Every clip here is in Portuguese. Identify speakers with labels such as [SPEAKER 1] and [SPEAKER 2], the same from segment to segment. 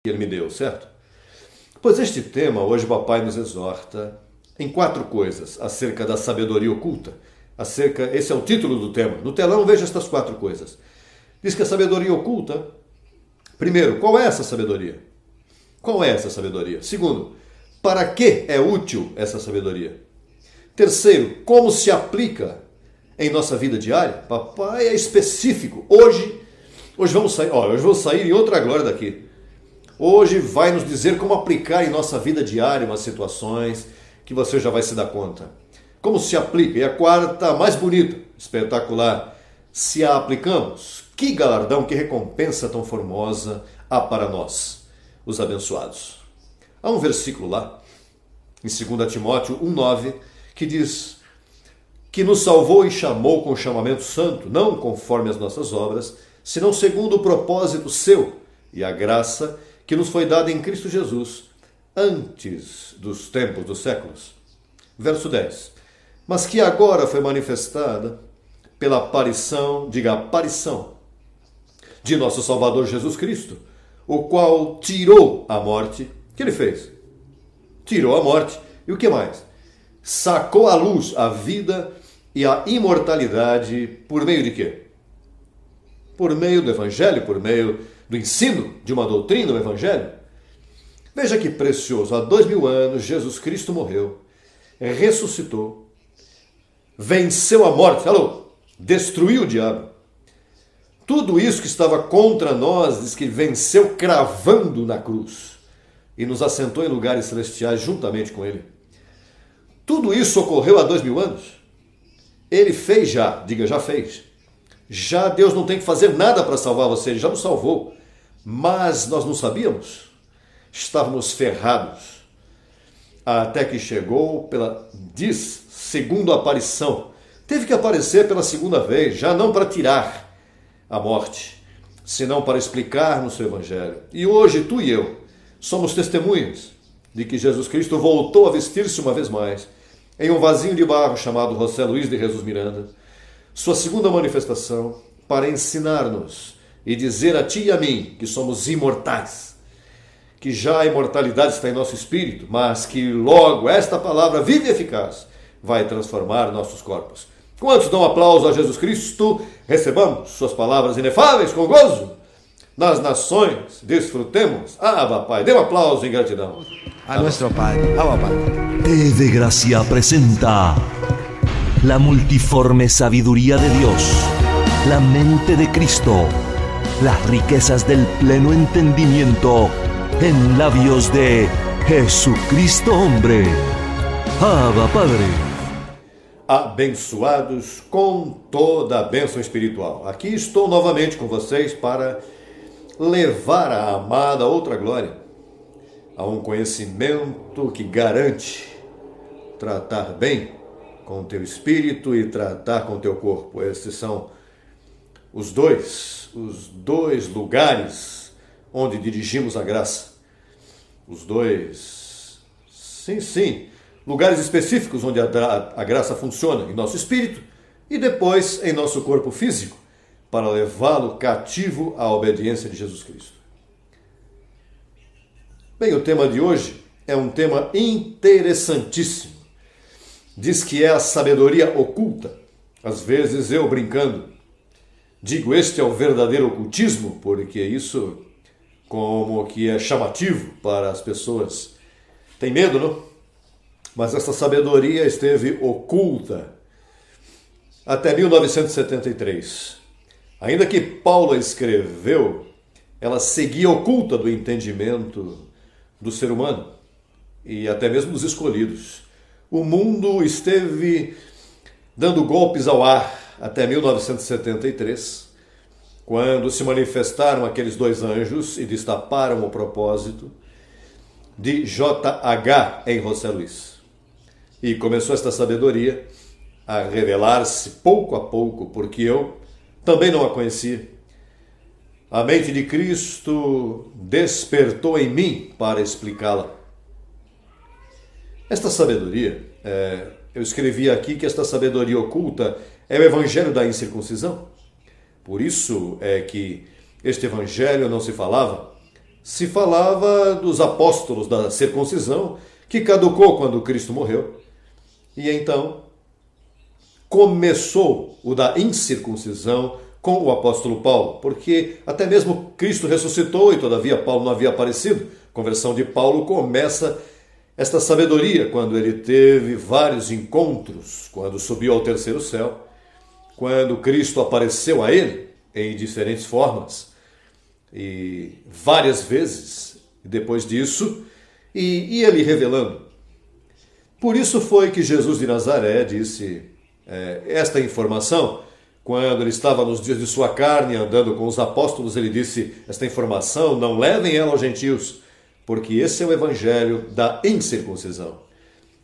[SPEAKER 1] que ele me deu, certo? Pois este tema, hoje o papai nos exorta em 4 coisas acerca da sabedoria oculta. Esse é o título do tema. No telão veja estas 4 coisas. Diz que a sabedoria oculta, primeiro, qual é essa sabedoria? Qual é essa sabedoria? Segundo, para que é útil essa sabedoria? Terceiro, como se aplica em nossa vida diária? Papai é específico. Hoje vamos sair, hoje vamos sair em outra glória daqui. Hoje vai nos dizer como aplicar em nossa vida diária umas situações que você já vai se dar conta. Como se aplica? E a quarta, mais bonita, espetacular. Se a aplicamos, que galardão, que recompensa tão formosa há para nós, os abençoados. Há um versículo lá, em 2 Timóteo 1,9, que diz que nos salvou e chamou com chamamento santo, não conforme as nossas obras, senão segundo o propósito seu e a graça que nos foi dada em Cristo Jesus, antes dos tempos dos séculos. Verso 10. Mas que agora foi manifestada pela aparição de nosso Salvador Jesus Cristo, o qual tirou a morte. O que ele fez? Tirou a morte. E o que mais? Sacou à luz a vida e a imortalidade por meio de quê? Por meio do Evangelho, por meio do ensino de uma doutrina do Evangelho. Veja que precioso, há 2000 anos Jesus Cristo morreu, ressuscitou, venceu a morte, destruiu o diabo. Tudo isso que estava contra nós, diz que venceu cravando na cruz e nos assentou em lugares celestiais juntamente com ele. Tudo isso ocorreu há 2000 anos. Ele fez já, diga, já fez. Já Deus não tem que fazer nada para salvar você, Ele já nos salvou. Mas nós não sabíamos. Estávamos ferrados. Até que chegou segunda aparição. Teve que aparecer pela segunda vez, já não para tirar a morte, senão para explicar no seu Evangelho. E hoje tu e eu somos testemunhas de que Jesus Cristo voltou a vestir-se uma vez mais em um vasinho de barro chamado José Luiz de Jesus Miranda, sua segunda manifestação para ensinar-nos e dizer a ti e a mim que somos imortais, que já a imortalidade está em nosso espírito, mas que logo esta palavra viva e eficaz vai transformar nossos corpos. Quantos dão aplauso a Jesus Cristo? Recebamos suas palavras inefáveis com gozo. Nas nações desfrutemos. Pai, dê um aplauso em gratidão.
[SPEAKER 2] A nuestro Padre. Padre.
[SPEAKER 3] TV Gracia presenta la multiforme sabiduría de Dios, la mente de Cristo, las riquezas del pleno entendimiento en labios de Jesucristo hombre. Padre.
[SPEAKER 1] Abençoados com toda a bênção espiritual. Aqui estou novamente com vocês para levar a amada outra glória a um conhecimento que garante tratar bem com o teu espírito e tratar com o teu corpo. Esses são os dois lugares onde dirigimos a graça. Os dois, sim, lugares específicos onde a graça funciona em nosso espírito e depois em nosso corpo físico, para levá-lo cativo à obediência de Jesus Cristo. Bem, o tema de hoje é um tema interessantíssimo. Diz que é a sabedoria oculta. Às vezes eu, brincando, digo, este é o verdadeiro ocultismo, porque isso como que é chamativo para as pessoas. Tem medo, não? Mas essa sabedoria esteve oculta até 1973. Ainda que Paulo escreveu, ela seguia oculta do entendimento do ser humano e até mesmo dos escolhidos. O mundo esteve dando golpes ao ar até 1973, quando se manifestaram aqueles 2 anjos e destaparam o propósito de JH em José Luiz. E começou esta sabedoria a revelar-se pouco a pouco, porque eu também não a conhecia. A mente de Cristo despertou em mim para explicá-la. Esta sabedoria, eu escrevi aqui que esta sabedoria oculta é o evangelho da incircuncisão. Por isso é que este evangelho não se falava se falava dos apóstolos da circuncisão, que caducou quando Cristo morreu. E então começou o da incircuncisão com o apóstolo Paulo, porque até mesmo Cristo ressuscitou e todavia Paulo não havia aparecido. A conversão de Paulo começa esta sabedoria quando ele teve vários encontros, quando subiu ao terceiro céu, quando Cristo apareceu a ele em diferentes formas e várias vezes, depois disso, e ele revelando. Por isso foi que Jesus de Nazaré disse esta informação. Quando ele estava nos dias de sua carne, andando com os apóstolos, ele disse esta informação: não levem ela aos gentios, porque esse é o evangelho da incircuncisão.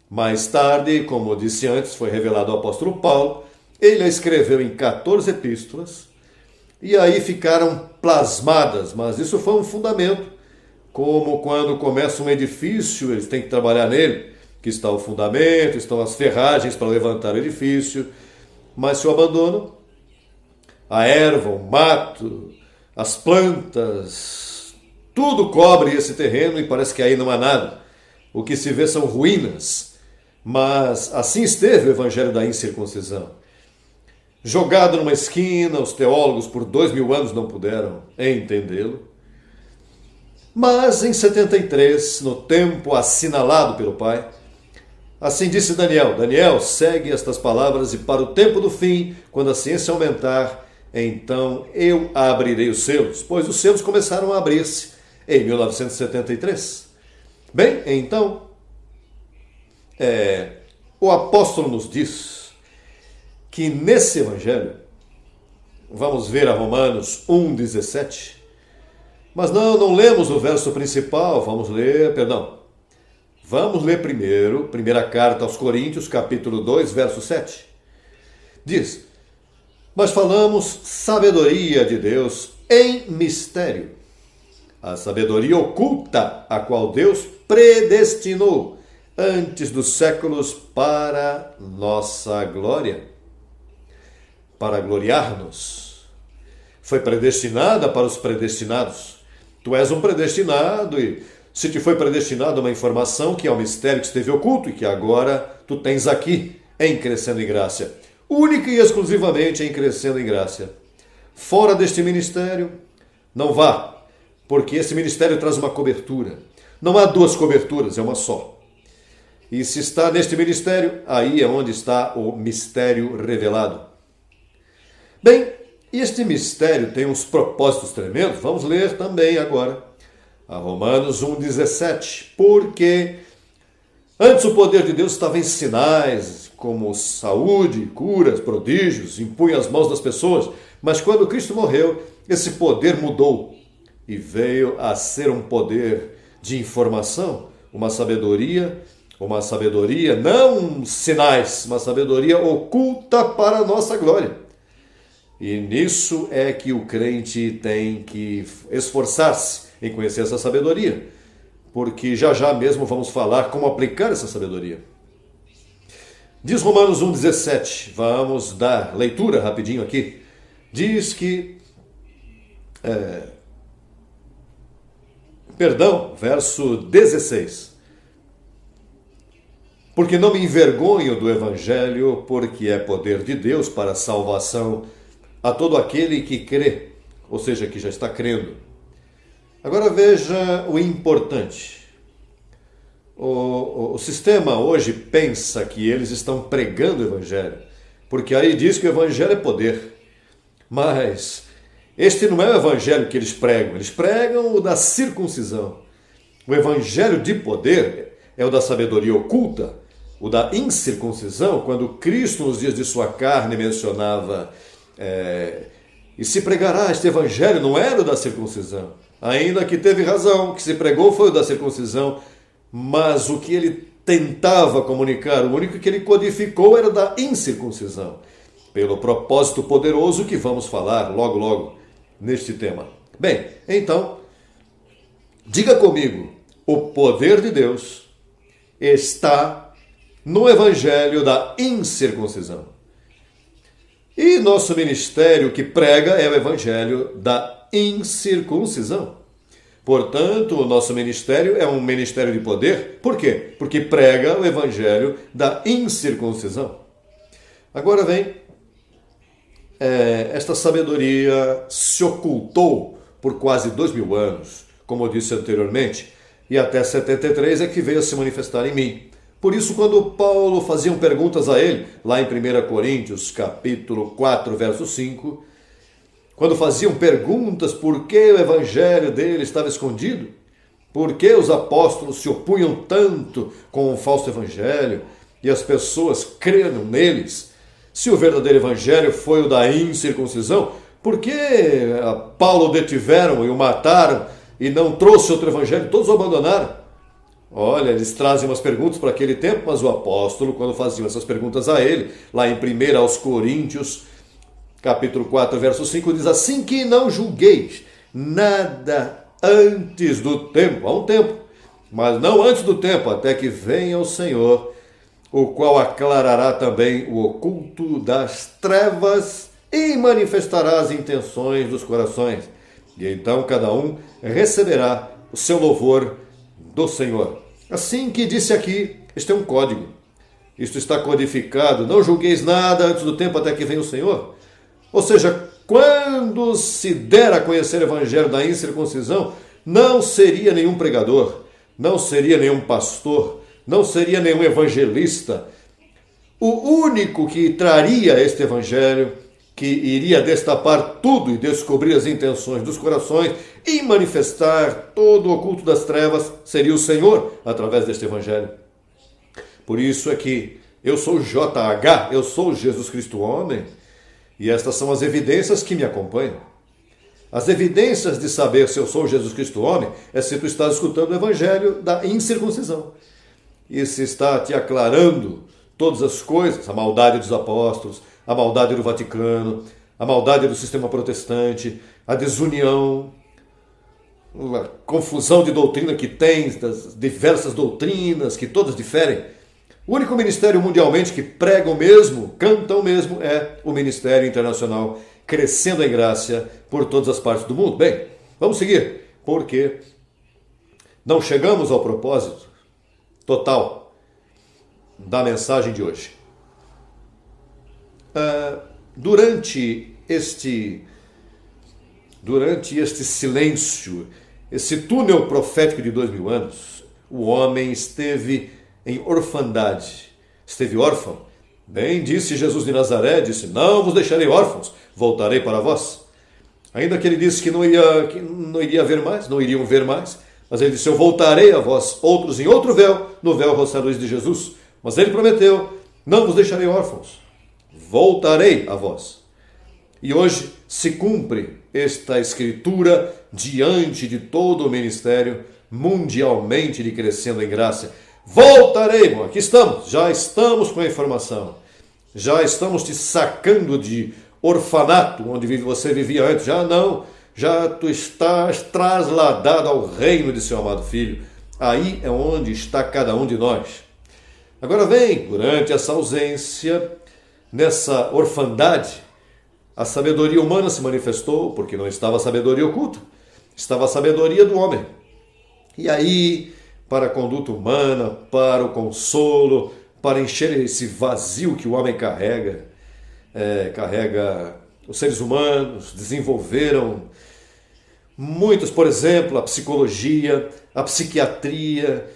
[SPEAKER 1] Mais tarde, como eu disse antes, foi revelado ao apóstolo Paulo. Ele a escreveu em 14 epístolas, e aí ficaram plasmadas, mas isso foi um fundamento, como quando começa um edifício, eles têm que trabalhar nele, que está o fundamento, estão as ferragens para levantar o edifício, mas se o abandonam, a erva, o mato, as plantas, tudo cobre esse terreno e parece que aí não há nada. O que se vê são ruínas, mas assim esteve o evangelho da incircuncisão. Jogado numa esquina, os teólogos por 2000 anos não puderam entendê-lo. Mas em 73, no tempo assinalado pelo Pai, assim disse Daniel: Daniel, segue estas palavras e para o tempo do fim, quando a ciência aumentar, então eu abrirei os selos. Pois os selos começaram a abrir-se em 1973. Bem, então, o apóstolo nos diz que nesse evangelho, vamos ver a Romanos 1,17, mas não lemos o verso principal, vamos ler primeiro, primeira carta aos Coríntios, capítulo 2, verso 7. Diz: mas falamos sabedoria de Deus em mistério, a sabedoria oculta, a qual Deus predestinou antes dos séculos para nossa glória. Para gloriar-nos. Foi predestinada para os predestinados. Tu és um predestinado e se te foi predestinada uma informação que é um mistério que esteve oculto e que agora tu tens aqui em Crescendo em Graça. Única e exclusivamente em Crescendo em Graça. Fora deste ministério, não vá, porque esse ministério traz uma cobertura. Não há duas coberturas, é uma só. E se está neste ministério, aí é onde está o mistério revelado. Bem, este mistério tem uns propósitos tremendos. Vamos ler também agora a Romanos 1,17. Porque antes o poder de Deus estava em sinais, como saúde, curas, prodígios, impunha as mãos das pessoas. Mas quando Cristo morreu, esse poder mudou e veio a ser um poder de informação, uma sabedoria, não sinais, uma sabedoria oculta para a nossa glória. E nisso é que o crente tem que esforçar-se em conhecer essa sabedoria, porque já mesmo vamos falar como aplicar essa sabedoria. Diz Romanos 1,17, vamos dar leitura rapidinho aqui. Diz que, verso 16. Porque não me envergonho do evangelho, porque é poder de Deus para a salvação a todo aquele que crê, ou seja, que já está crendo. Agora veja o importante. O sistema hoje pensa que eles estão pregando o evangelho, porque aí diz que o evangelho é poder. Mas este não é o evangelho que eles pregam o da circuncisão. O evangelho de poder é o da sabedoria oculta, o da incircuncisão, quando Cristo nos dias de sua carne mencionava e se pregará este evangelho, não era o da circuncisão. Ainda que teve razão, o que se pregou foi o da circuncisão, mas o que ele tentava comunicar, o único que ele codificou era o da incircuncisão, pelo propósito poderoso que vamos falar logo neste tema. Bem, então, diga comigo, o poder de Deus está no evangelho da incircuncisão. E nosso ministério que prega é o evangelho da incircuncisão. Portanto, o nosso ministério é um ministério de poder. Por quê? Porque prega o evangelho da incircuncisão. Agora vem, esta sabedoria se ocultou por quase 2000 anos, como eu disse anteriormente, e até 73 é que veio a se manifestar em mim. Por isso, quando Paulo faziam perguntas a ele, lá em 1 Coríntios, capítulo 4, verso 5, quando faziam perguntas por que o evangelho dele estava escondido, por que os apóstolos se opunham tanto com o falso evangelho e as pessoas creram neles, se o verdadeiro evangelho foi o da incircuncisão, por que Paulo detiveram e o mataram e não trouxe outro evangelho? Todos o abandonaram. Olha, eles trazem umas perguntas para aquele tempo, mas o apóstolo, quando faziam essas perguntas a ele, lá em 1 aos Coríntios, capítulo 4, verso 5, diz assim: que não julgueis nada antes do tempo, há um tempo, mas não antes do tempo, até que venha o Senhor, o qual aclarará também o oculto das trevas e manifestará as intenções dos corações. E então cada um receberá o seu louvor do Senhor. Assim que disse aqui, este é um código. Isto está codificado. Não julgueis nada antes do tempo até que venha o Senhor. Ou seja, quando se der a conhecer o evangelho da incircuncisão, não seria nenhum pregador, não seria nenhum pastor, não seria nenhum evangelista. O único que traria este evangelho, que iria destapar tudo e descobrir as intenções dos corações e manifestar todo o oculto das trevas, seria o Senhor, através deste evangelho. Por isso é que eu sou JH, eu sou Jesus Cristo homem, e estas são as evidências que me acompanham. As evidências de saber se eu sou Jesus Cristo homem é se tu estás escutando o evangelho da incircuncisão. E se está te aclarando todas as coisas, a maldade dos apóstolos, a maldade do Vaticano, a maldade do sistema protestante, a desunião, a confusão de doutrina que tem, das diversas doutrinas que todas diferem. O único ministério mundialmente que prega o mesmo, canta o mesmo, é o Ministério Internacional, crescendo em graça por todas as partes do mundo. Bem, vamos seguir, porque não chegamos ao propósito total da mensagem de hoje. Durante este silêncio, esse túnel profético de 2000 anos, o homem esteve em orfandade, esteve órfão. Bem disse Jesus de Nazaré, disse: não vos deixarei órfãos, voltarei para vós. Ainda que ele disse que não iria ver mais, não iriam ver mais, mas ele disse: eu voltarei a vós, outros em outro véu, no véu roça luz de Jesus. Mas ele prometeu: não vos deixarei órfãos, voltarei a vós. E hoje se cumpre esta escritura diante de todo o ministério mundialmente de Crescendo em Graça. Voltarei, bom, aqui estamos, já estamos com a informação, já estamos te sacando de orfanato, onde você vivia antes, já tu estás trasladado ao reino de seu amado Filho, aí é onde está cada um de nós. Agora vem, durante essa ausência, nessa orfandade, a sabedoria humana se manifestou, porque não estava a sabedoria oculta, estava a sabedoria do homem. E aí, para a conduta humana, para o consolo, para encher esse vazio que o homem carrega, os seres humanos desenvolveram muitos, por exemplo, a psicologia, a psiquiatria,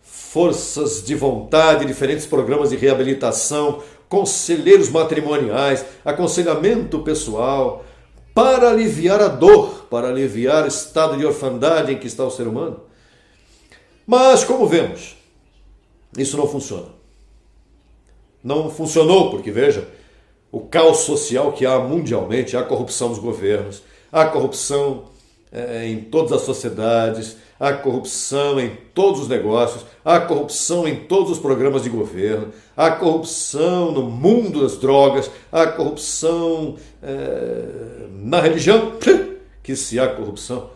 [SPEAKER 1] forças de vontade, diferentes programas de reabilitação, conselheiros matrimoniais, aconselhamento pessoal, para aliviar a dor, para aliviar o estado de orfandade em que está o ser humano. Mas, como vemos, isso não funciona. Não funcionou porque, veja, o caos social que há mundialmente, a corrupção dos governos, a corrupção em todas as sociedades, a corrupção em todos os negócios, a corrupção em todos os programas de governo, a corrupção no mundo das drogas, a corrupção na religião, que se há corrupção.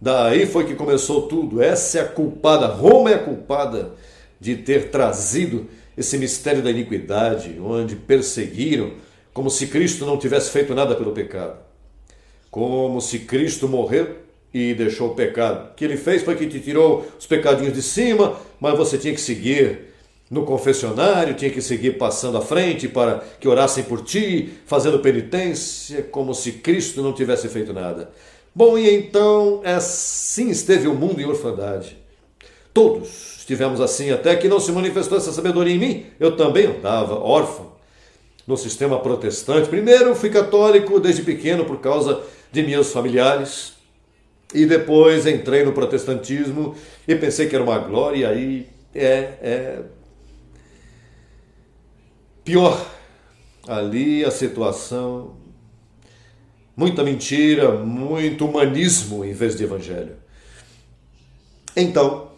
[SPEAKER 1] Daí foi que começou tudo. Essa é a culpada, Roma é a culpada de ter trazido esse mistério da iniquidade, onde perseguiram, como se Cristo não tivesse feito nada pelo pecado. Como se Cristo morreu e deixou o pecado. O que ele fez foi que te tirou os pecadinhos de cima, mas você tinha que seguir no confessionário, tinha que seguir passando à frente para que orassem por ti, fazendo penitência, como se Cristo não tivesse feito nada. Bom, e então assim esteve o mundo em orfandade. Todos estivemos assim, até que não se manifestou essa sabedoria em mim. Eu também andava órfão no sistema protestante. Primeiro fui católico desde pequeno por causa de meus familiares, e depois entrei no protestantismo e pensei que era uma glória, e aí pior. Ali a situação, muita mentira, muito humanismo em vez de evangelho. Então,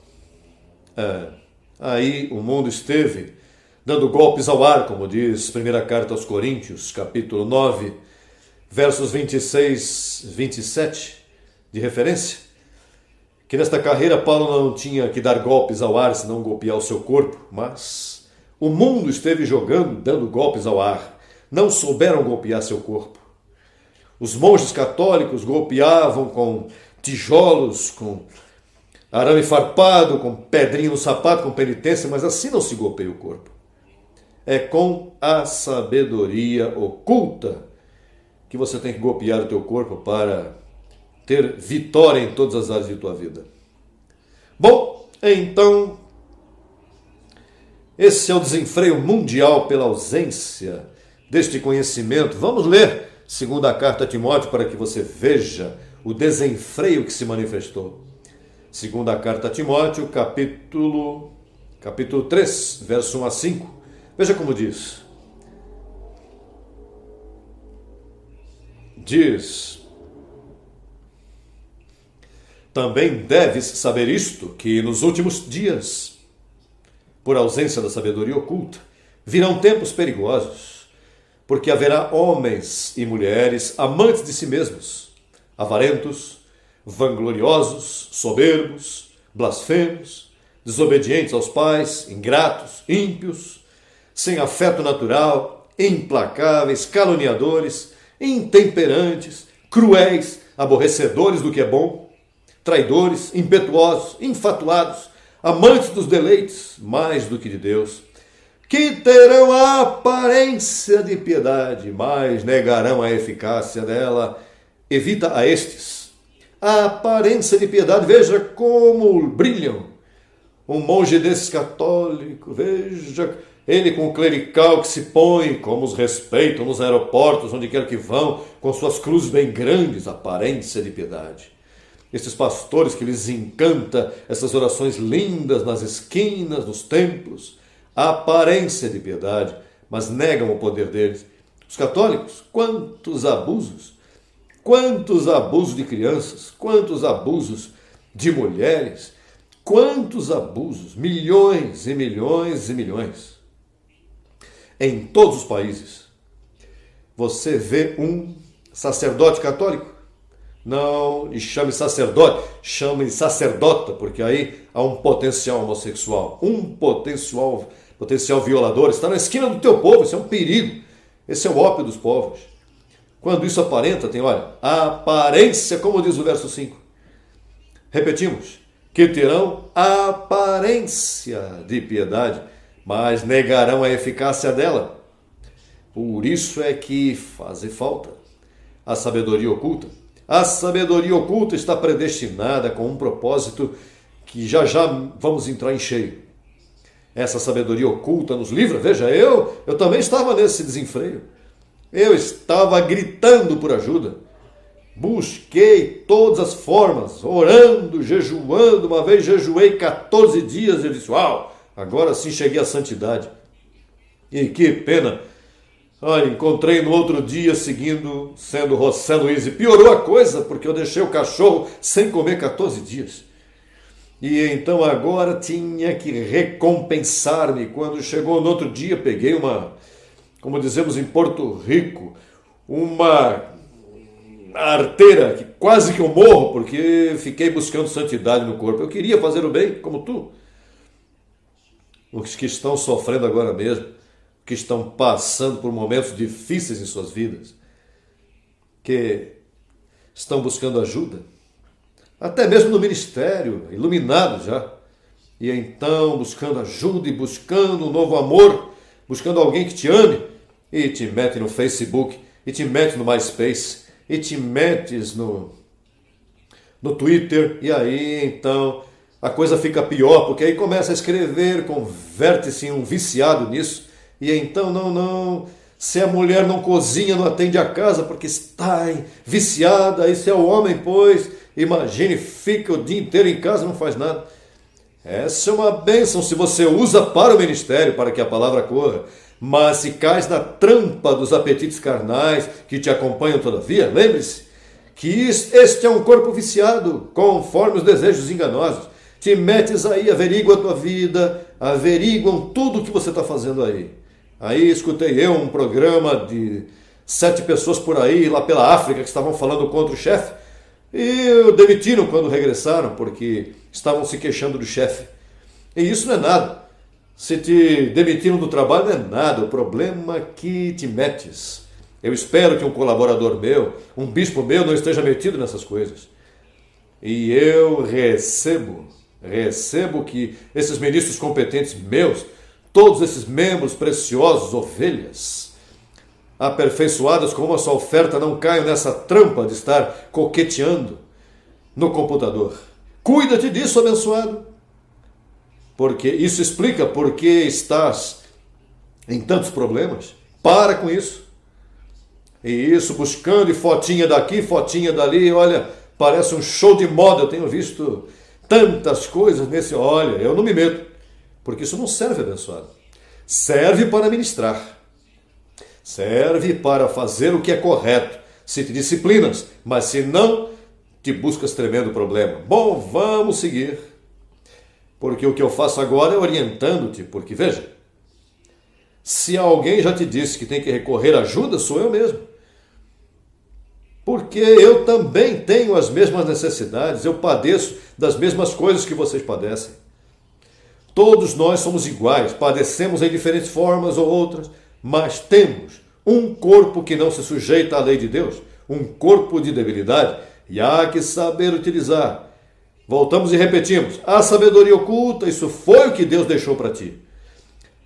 [SPEAKER 1] aí o mundo esteve dando golpes ao ar, como diz a primeira carta aos Coríntios, capítulo 9, versos 26, 27, de referência, que nesta carreira Paulo não tinha que dar golpes ao ar, senão golpear o seu corpo, mas o mundo esteve dando golpes ao ar, não souberam golpear seu corpo. Os monges católicos golpeavam com tijolos, com arame farpado, com pedrinha no sapato, com penitência, mas assim não se golpeia o corpo. É com a sabedoria oculta que você tem que golpear o teu corpo para ter vitória em todas as áreas de tua vida. Bom, então, esse é o desenfreio mundial pela ausência deste conhecimento. Vamos ler segunda carta a Timóteo para que você veja o desenfreio que se manifestou. Segunda carta a Timóteo, capítulo 3, verso 1 a 5. Veja como diz. Diz: também deves saber isto, que nos últimos dias, por ausência da sabedoria oculta, virão tempos perigosos, porque haverá homens e mulheres amantes de si mesmos, avarentos, vangloriosos, soberbos, blasfemos, desobedientes aos pais, ingratos, ímpios, sem afeto natural, implacáveis, caluniadores, intemperantes, cruéis, aborrecedores do que é bom, traidores, impetuosos, infatuados, amantes dos deleites, mais do que de Deus, que terão a aparência de piedade, mas negarão a eficácia dela. Evita a estes a aparência de piedade. Veja como brilham. Um monge desses católico, veja ele com o clerical que se põe, como os respeitam nos aeroportos, onde quer que vão, com suas cruzes bem grandes, aparência de piedade. Esses pastores que lhes encanta essas orações lindas nas esquinas, nos templos, a aparência de piedade, mas negam o poder deles. Os católicos, quantos abusos de crianças, quantos abusos de mulheres, quantos abusos, milhões e milhões e milhões. Em todos os países, você vê um sacerdote católico. Não lhe chame sacerdote, chame sacerdota, porque aí há um potencial homossexual, um potencial violador, está na esquina do teu povo. Isso é um perigo, esse é o ópio dos povos. Quando isso aparenta, tem, olha, a aparência, como diz o verso 5. Repetimos, que terão a aparência de piedade, mas negarão a eficácia dela. Por isso é que faz falta a sabedoria oculta. A sabedoria oculta está predestinada com um propósito que já vamos entrar em cheio. Essa sabedoria oculta nos livra. Veja, eu também estava nesse desenfreio. Eu estava gritando por ajuda. Busquei todas as formas, orando, jejuando. Uma vez jejuei 14 dias e eu disse, uau, agora sim cheguei à santidade. E que pena. Olha, encontrei no outro dia sendo José Luiz, e piorou a coisa, porque eu deixei o cachorro sem comer 14 dias. E então agora tinha que recompensar-me. Quando chegou no outro dia, peguei como dizemos em Porto Rico, uma arteira, que quase que eu morro, porque fiquei buscando santidade no corpo. Eu queria fazer o bem, como tu. Os que estão sofrendo agora mesmo, que estão passando por momentos difíceis em suas vidas, que estão buscando ajuda, até mesmo no ministério, iluminados já. E então, buscando ajuda e buscando um novo amor, buscando alguém que te ame, e te mete no Facebook, e te mete no MySpace, e te metes no Twitter, e aí então a coisa fica pior, porque aí começa a escrever, converte-se em um viciado nisso, e então não, se a mulher não cozinha, não atende a casa, porque está viciada, aí se é o homem, pois, imagine, fica o dia inteiro em casa, não faz nada. Essa é uma bênção se você usa para o ministério, para que a palavra corra. Mas se cais na trampa dos apetites carnais que te acompanham todavia, lembre-se que este é um corpo viciado, conforme os desejos enganosos. Te metes aí, averigua a tua vida, averiguam tudo o que você está fazendo aí. Aí escutei eu um programa de 7 pessoas por aí, lá pela África, que estavam falando contra o chefe, e o demitiram quando regressaram, porque estavam se queixando do chefe. E isso não é nada. Se te demitiram do trabalho, não é nada. O problema é que te metes. Eu espero que um colaborador meu, um bispo meu, não esteja metido nessas coisas. E eu recebo que esses ministros competentes meus, todos esses membros preciosos, ovelhas, aperfeiçoadas com uma só oferta, não caiam nessa trampa de estar coqueteando no computador. Cuida-te disso, abençoado. Porque isso explica por que estás em tantos problemas. Para com isso. E isso buscando e fotinha daqui, fotinha dali, olha, parece um show de moda. Eu tenho visto tantas coisas nesse, olha, eu não me meto. Porque isso não serve, abençoado. Serve para ministrar. Serve para fazer o que é correto. Se te disciplinas, mas se não, te buscas tremendo problema. Bom, vamos seguir. Porque o que eu faço agora é orientando-te, porque veja, se alguém já te disse que tem que recorrer à ajuda, sou eu mesmo. Porque eu também tenho as mesmas necessidades, eu padeço das mesmas coisas que vocês padecem. Todos nós somos iguais, padecemos em diferentes formas ou outras, mas temos um corpo que não se sujeita à lei de Deus, um corpo de debilidade, e há que saber utilizar. Voltamos e repetimos, a sabedoria oculta, isso foi o que Deus deixou para ti.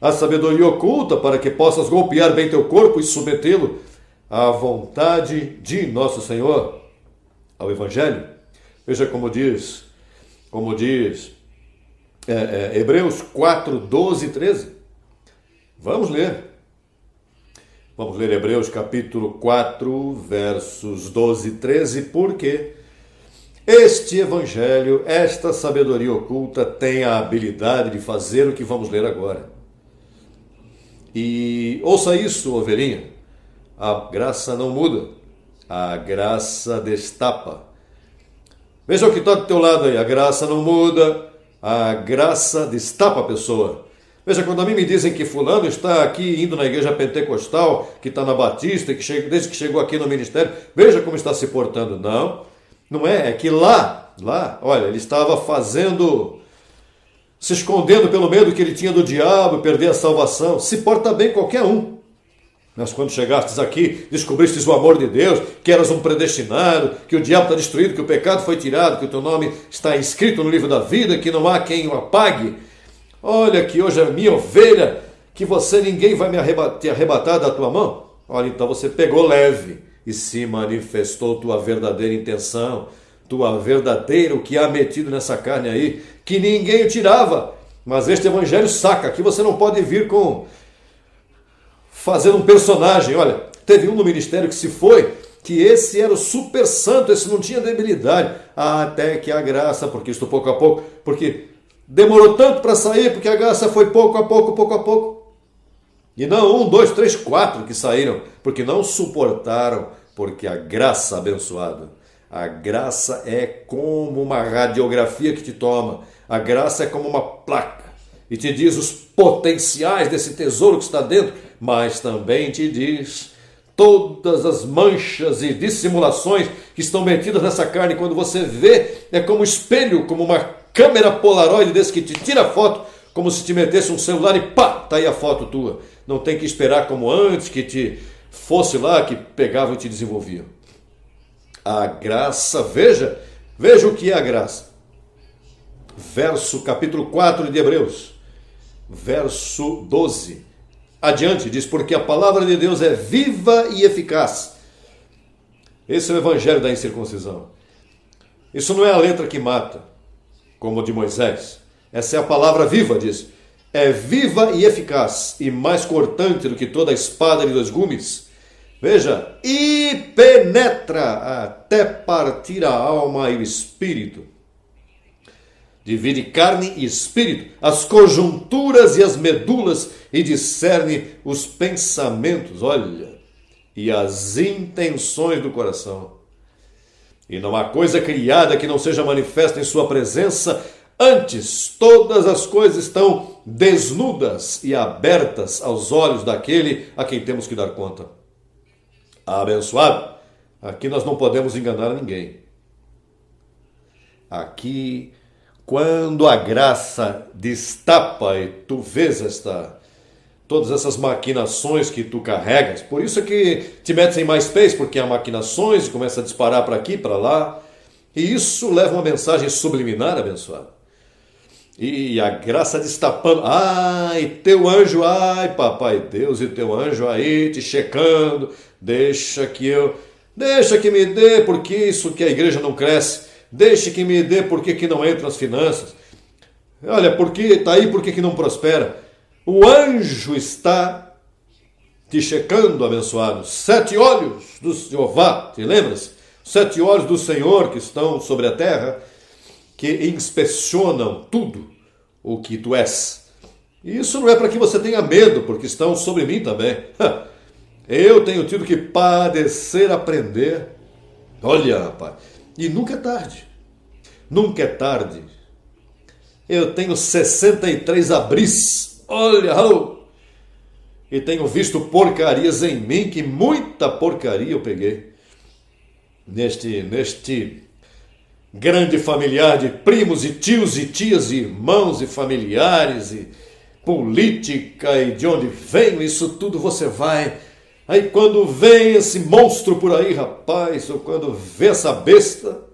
[SPEAKER 1] A sabedoria oculta para que possas golpear bem teu corpo e submetê-lo à vontade de nosso Senhor, ao Evangelho. Veja como diz Hebreus 4, 12 e 13. Vamos ler. Vamos ler Hebreus capítulo 4, versos 12 e 13, porque este Evangelho, esta sabedoria oculta tem a habilidade de fazer o que vamos ler agora. E ouça isso, ovelhinha, a graça não muda, a graça destapa. Veja o que está do teu lado aí, a graça não muda, a graça destapa a pessoa. Veja, quando a mim me dizem que fulano está aqui indo na igreja pentecostal, que está na Batista, desde que chegou aqui no ministério, veja como está se portando. Não é que lá, olha, ele estava se escondendo pelo medo que ele tinha do diabo, perder a salvação. Se porta bem qualquer um. Mas quando chegastes aqui, descobristes o amor de Deus, que eras um predestinado, que o diabo está destruído, que o pecado foi tirado, que o teu nome está inscrito no livro da vida, que não há quem o apague. Olha que hoje é minha ovelha, que ninguém vai te arrebatar da tua mão. Olha, então você pegou leve e se manifestou tua verdadeira intenção, tua verdadeira, o que há metido nessa carne aí, que ninguém o tirava. Mas este evangelho saca, que você não pode vir fazendo um personagem. Olha, teve um no ministério que se foi, que esse era o super santo, esse não tinha debilidade. Até que a graça, porque isto pouco a pouco, porque demorou tanto para sair, porque a graça foi pouco a pouco. E não 1, 2, 3, 4 que saíram, porque não suportaram, porque a graça, abençoado, a graça é como uma radiografia que te toma, a graça é como uma placa, e te diz os potenciais desse tesouro que está dentro, mas também te diz todas as manchas e dissimulações que estão metidas nessa carne. Quando você vê, é como um espelho, como uma câmera Polaroid desse que te tira a foto, como se te metesse um celular e pá, tá aí a foto tua. Não tem que esperar como antes, que te fosse lá, que pegavam e te desenvolviam. A graça, veja, Veja o que é a graça. Capítulo 4 de Hebreus, verso 12. Adiante, diz, porque a palavra de Deus é viva e eficaz. Esse é o evangelho da incircuncisão. Isso não é a letra que mata, como o de Moisés. Essa é a palavra viva, diz. É viva e eficaz, e mais cortante do que toda a espada de dois gumes. Veja, e penetra até partir a alma e o espírito. Divide carne e espírito, as conjunturas e as medulas, e discerne os pensamentos, olha, e as intenções do coração. E não há coisa criada que não seja manifesta em sua presença. Antes, todas as coisas estão desnudas e abertas aos olhos daquele a quem temos que dar conta. Abençoado, aqui nós não podemos enganar ninguém. Aqui, quando a graça destapa e tu vês todas essas maquinações que tu carregas, por isso é que te metes em MySpace, porque há maquinações e começa a disparar para aqui, para lá, e isso leva uma mensagem subliminar, abençoado. E a graça destapando, ai, teu anjo, ai, papai Deus, e teu anjo aí te checando, deixa que me dê, porque isso que a igreja não cresce, deixa que me dê, porque que não entra as finanças, olha, porque está aí, porque que não prospera. O anjo está te checando, abençoado. 7 olhos do Jeová, te lembras? 7 olhos do Senhor que estão sobre a terra, que inspecionam tudo o que tu és. E isso não é para que você tenha medo, porque estão sobre mim também. Eu tenho tido que padecer, aprender. Olha, rapaz, e nunca é tarde. Nunca é tarde. Eu tenho 63 abris. Olha, e tenho visto porcarias em mim, que muita porcaria eu peguei. Neste grande familiar de primos e tios e tias, e irmãos e familiares, e política, e de onde vem isso tudo você vai. Aí quando vem esse monstro por aí, rapaz, ou quando vê essa besta,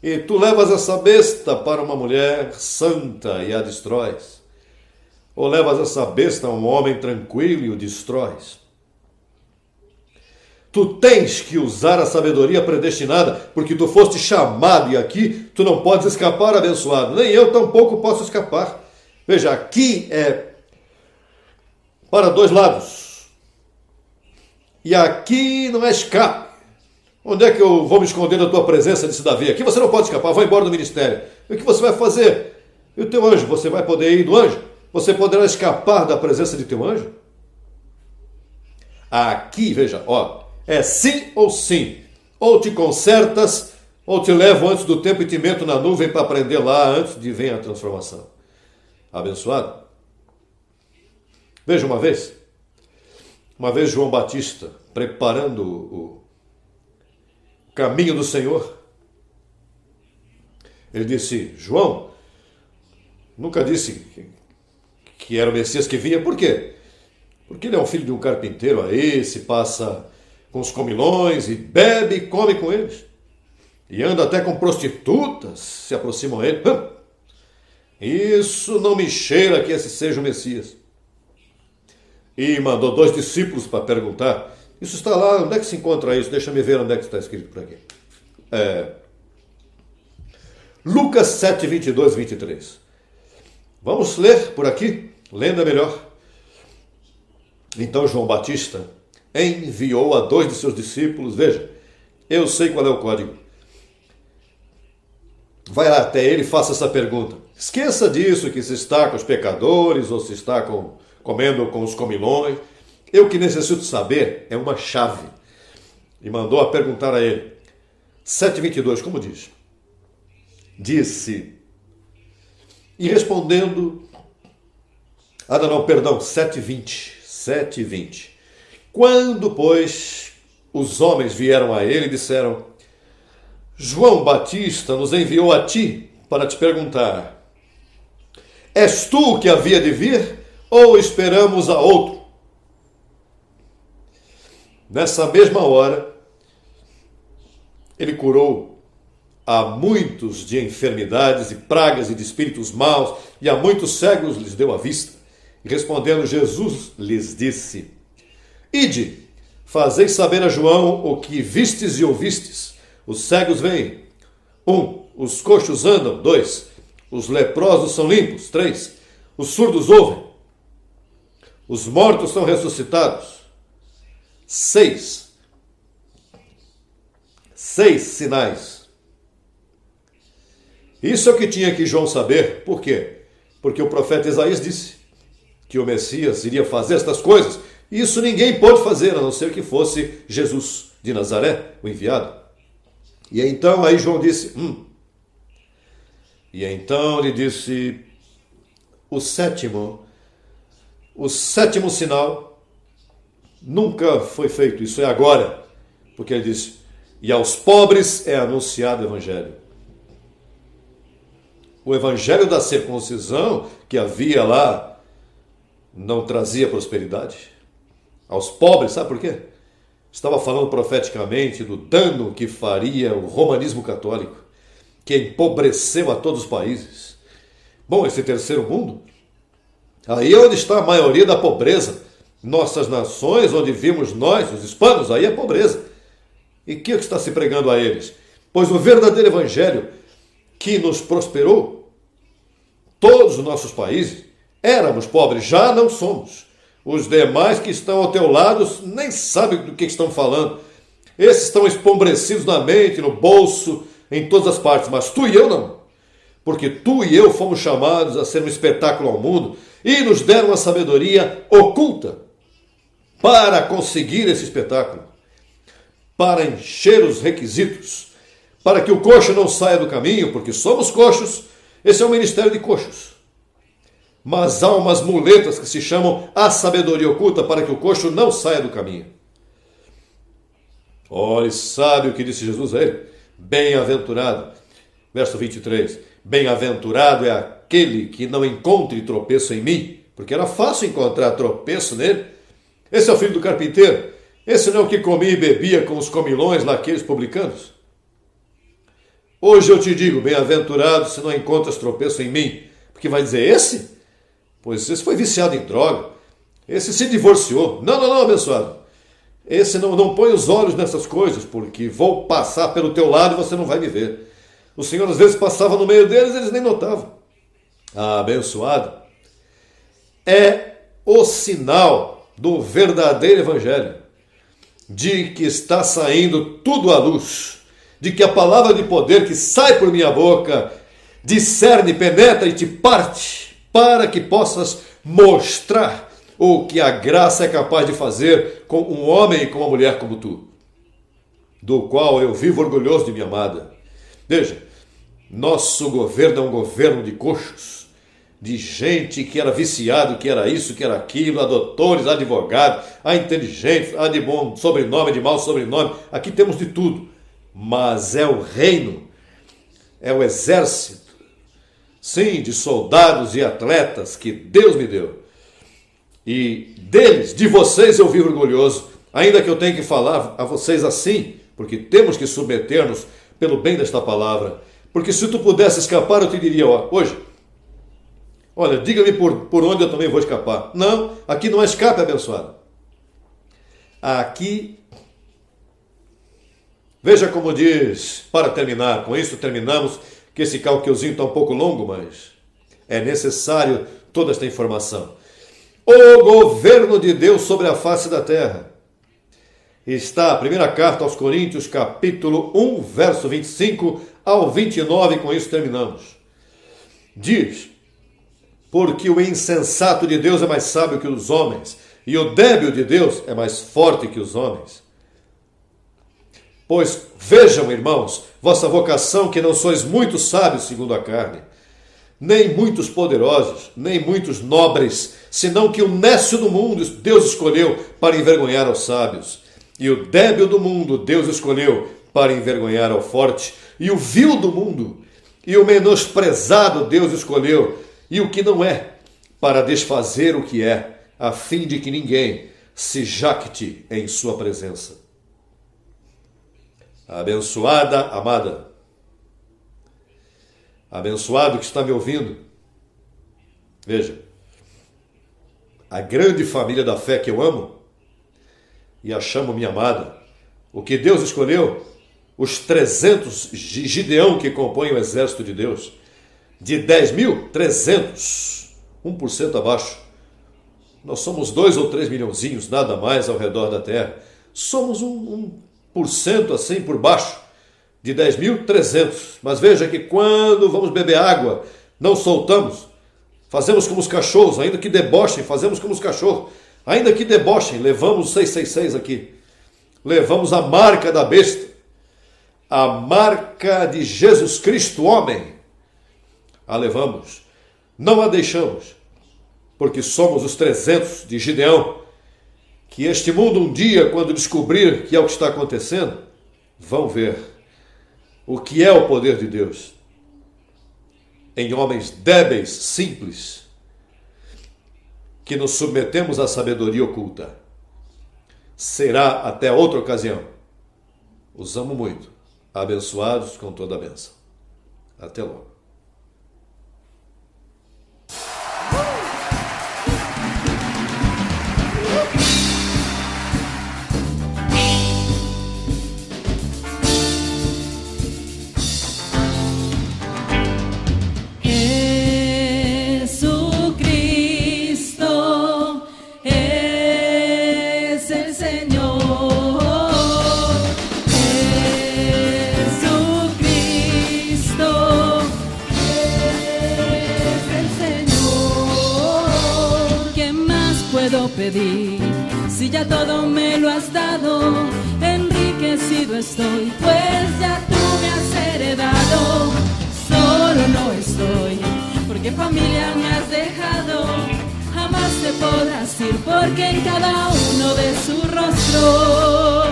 [SPEAKER 1] e tu levas essa besta para uma mulher santa e a destróis. Ou levas essa besta a um homem tranquilo e o destróis. Tu tens que usar a sabedoria predestinada, porque tu foste chamado e aqui tu não podes escapar, abençoado. Nem eu tampouco posso escapar. Veja, aqui é para 2 lados. E aqui não é escape. Onde é que eu vou me esconder da tua presença, disse Davi? Aqui você não pode escapar, vai embora do ministério. E o que você vai fazer? E o teu anjo, você vai poder ir do anjo? Você poderá escapar da presença de teu anjo? Aqui, veja, é sim ou sim. Ou te consertas, ou te levo antes do tempo e te meto na nuvem para aprender lá antes de vir a transformação. Abençoado? Veja, uma vez João Batista, preparando o caminho do Senhor, ele disse, João, nunca disse que era o Messias que vinha. Por quê? Porque ele é um filho de um carpinteiro aí, se passa com os comilões e bebe e come com eles. E anda até com prostitutas, se aproximam a ele. Isso não me cheira que esse seja o Messias. E mandou 2 discípulos para perguntar. Isso está lá, onde é que se encontra isso? Deixa-me ver onde é que está escrito por aqui. Lucas 7, 22, 23. Vamos ler por aqui? Lendo é melhor. Então João Batista enviou a 2 de seus discípulos. Veja, eu sei qual é o código. Vai lá até ele e faça essa pergunta. Esqueça disso, que se está com os pecadores ou se está comendo com os comilões. Eu que necessito saber é uma chave. E mandou a perguntar a ele. 7,22, como diz? Disse, e respondendo... 7,20. Quando, pois, os homens vieram a ele e disseram, João Batista nos enviou a ti para te perguntar, és tu o que havia de vir ou esperamos a outro? Nessa mesma hora, ele curou a muitos de enfermidades e pragas e de espíritos maus, e a muitos cegos lhes deu a vista. E respondendo Jesus lhes disse: Ide, fazei saber a João o que vistes e ouvistes. Os cegos veem. 1. Os coxos andam. 2. Os leprosos são limpos. 3. Os surdos ouvem. Os mortos são ressuscitados. 6 sinais. Isso é o que tinha que João saber. Por quê? Porque o profeta Isaías disse que o Messias iria fazer estas coisas. E isso ninguém pode fazer, a não ser que fosse Jesus de Nazaré, o enviado. E então aí João disse, E então ele disse, o sétimo sinal nunca foi feito, isso é agora. Porque ele disse, e aos pobres é anunciado o evangelho. O evangelho da circuncisão que havia lá não trazia prosperidade. Aos pobres, sabe por quê? Estava falando profeticamente do dano que faria o romanismo católico, que empobreceu a todos os países. Bom, esse terceiro mundo, aí é onde está a maioria da pobreza. Nossas nações, onde vimos nós, os hispanos, aí é pobreza. E o que está se pregando a eles? Pois o verdadeiro evangelho que nos prosperou, todos os nossos países, éramos pobres, já não somos. Os demais que estão ao teu lado nem sabem do que estão falando. Esses estão espobrecidos na mente, no bolso, em todas as partes, mas tu e eu não. Porque tu e eu fomos chamados a ser um espetáculo ao mundo e nos deram uma sabedoria oculta para conseguir esse espetáculo, para encher os requisitos, para que o coxo não saia do caminho, porque somos coxos. Esse é um ministério de coxos. Mas há umas muletas que se chamam a sabedoria oculta para que o coxo não saia do caminho. Olha, sabe o que disse Jesus a ele? Bem-aventurado. Verso 23. Bem-aventurado é aquele que não encontre tropeço em mim, porque era fácil encontrar tropeço nele. Esse é o filho do carpinteiro. Esse não é o que comia e bebia com os comilões lá, aqueles publicanos. Hoje eu te digo, bem-aventurado se não encontras tropeço em mim. Porque vai dizer, esse? Pois esse foi viciado em droga. Esse se divorciou. Não, abençoado. Esse não põe os olhos nessas coisas, porque vou passar pelo teu lado e você não vai me ver. O Senhor às vezes passava no meio deles e eles nem notavam. Ah, abençoado. É o sinal do verdadeiro evangelho, de que está saindo tudo à luz, de que a palavra de poder que sai por minha boca discerne, penetra e te parte, para que possas mostrar o que a graça é capaz de fazer com um homem e com uma mulher como tu, do qual eu vivo orgulhoso de minha amada. Veja, nosso governo é um governo de coxos, de gente que era viciado, que era isso, que era aquilo, há doutores, há advogados, há inteligentes, há de bom sobrenome, de mau sobrenome, aqui temos de tudo, mas é o reino, é o exército, sim, de soldados e atletas que Deus me deu. E deles, de vocês, eu vivo orgulhoso, ainda que eu tenha que falar a vocês assim, porque temos que submeter-nos pelo bem desta palavra. Porque se tu pudesse escapar, eu te diria, hoje, olha, diga-me por onde eu também vou escapar. Não, aqui não é escape, abençoado. Aqui, veja como diz, para terminar, com isso terminamos, que esse cálculozinho está um pouco longo, mas é necessário toda esta informação. O governo de Deus sobre a face da terra. Está a primeira carta aos Coríntios, capítulo 1, verso 25 ao 29, com isso terminamos. Diz, porque o insensato de Deus é mais sábio que os homens, e o débil de Deus é mais forte que os homens. Pois vejam, irmãos, vossa vocação, que não sois muito sábios segundo a carne, nem muitos poderosos, nem muitos nobres, senão que o nécio do mundo Deus escolheu para envergonhar aos sábios, e o débil do mundo Deus escolheu para envergonhar ao forte, e o vil do mundo e o menosprezado Deus escolheu, e o que não é, para desfazer o que é, a fim de que ninguém se jacte em sua presença. Abençoada, amada, abençoado que está me ouvindo. Veja, a grande família da fé que eu amo e a chamo minha amada, o que Deus escolheu, os 300 de Gideão que compõem o exército de Deus, de 10 mil, 300, 1% abaixo. Nós somos 2 ou 3 milhãozinhos, nada mais ao redor da terra. Somos 1% assim por baixo, de 10 mil, 300. Mas veja que quando vamos beber água, não soltamos. Fazemos como os cachorros, ainda que debochem, fazemos como os cachorros. Ainda que debochem, levamos o 666 aqui. Levamos a marca da besta. A marca de Jesus Cristo, homem. A levamos. Não a deixamos. Porque somos os 300 de Gideão. Que este mundo um dia, quando descobrir que é o que está acontecendo, vão ver o que é o poder de Deus em homens débeis, simples, que nos submetemos à sabedoria oculta. Será até outra ocasião. Os amo muito. Abençoados com toda a bênção. Até logo.
[SPEAKER 4] Pedir, si ya todo me lo has dado, enriquecido estoy, pues ya tú me has heredado. Solo no estoy, porque familia me has dejado, jamás te podrás ir, porque en cada uno de sus rostros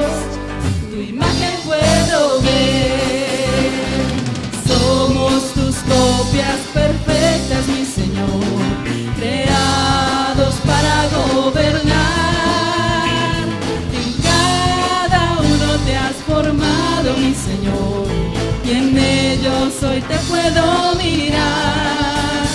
[SPEAKER 4] tu imagen puedo ver. Somos tus copias perfectas, mi Señor, creados para gobernar. En cada uno te has formado, mi Señor, y en ellos hoy te puedo mirar.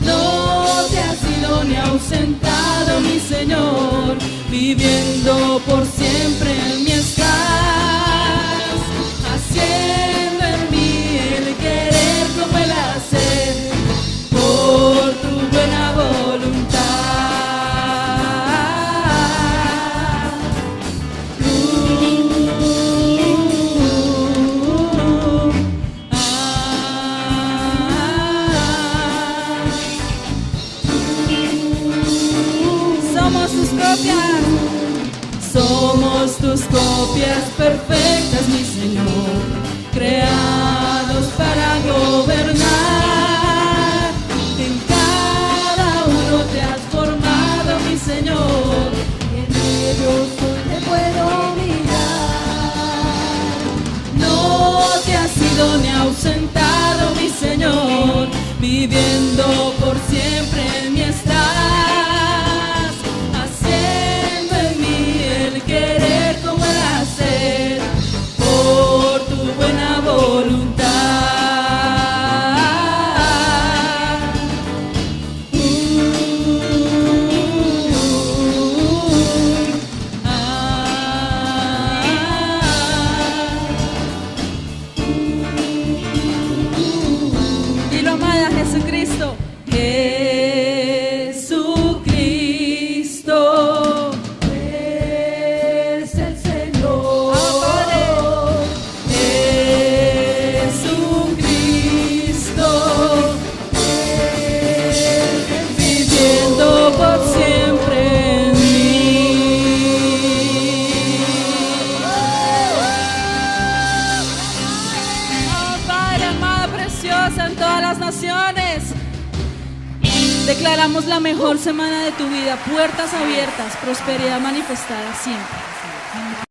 [SPEAKER 4] No te has ido ni ausentado, mi Señor, viviendo por siempre en mí estás, haciendo en mí el querer como el hacer, por tu buena voluntad. Somos tus copias, somos tus copias perfectas, mi Señor, creados para gobernar. En cada uno te has formado, mi Señor, y en ellos hoy te puedo mirar. No te has ido ni ausentado, mi Señor, viviendo por siempre en mí estás, haciendo en mí el querer como el hacer, por tu buena voluntad. Dilo, amada Jesucristo. Jesucristo es el Señor. Jesucristo es viviendo por siempre en mí. Oh Padre, amada, preciosa en todas las naciones. Declaramos la mejor semana de tu vida, puertas abiertas, prosperidad manifestada siempre.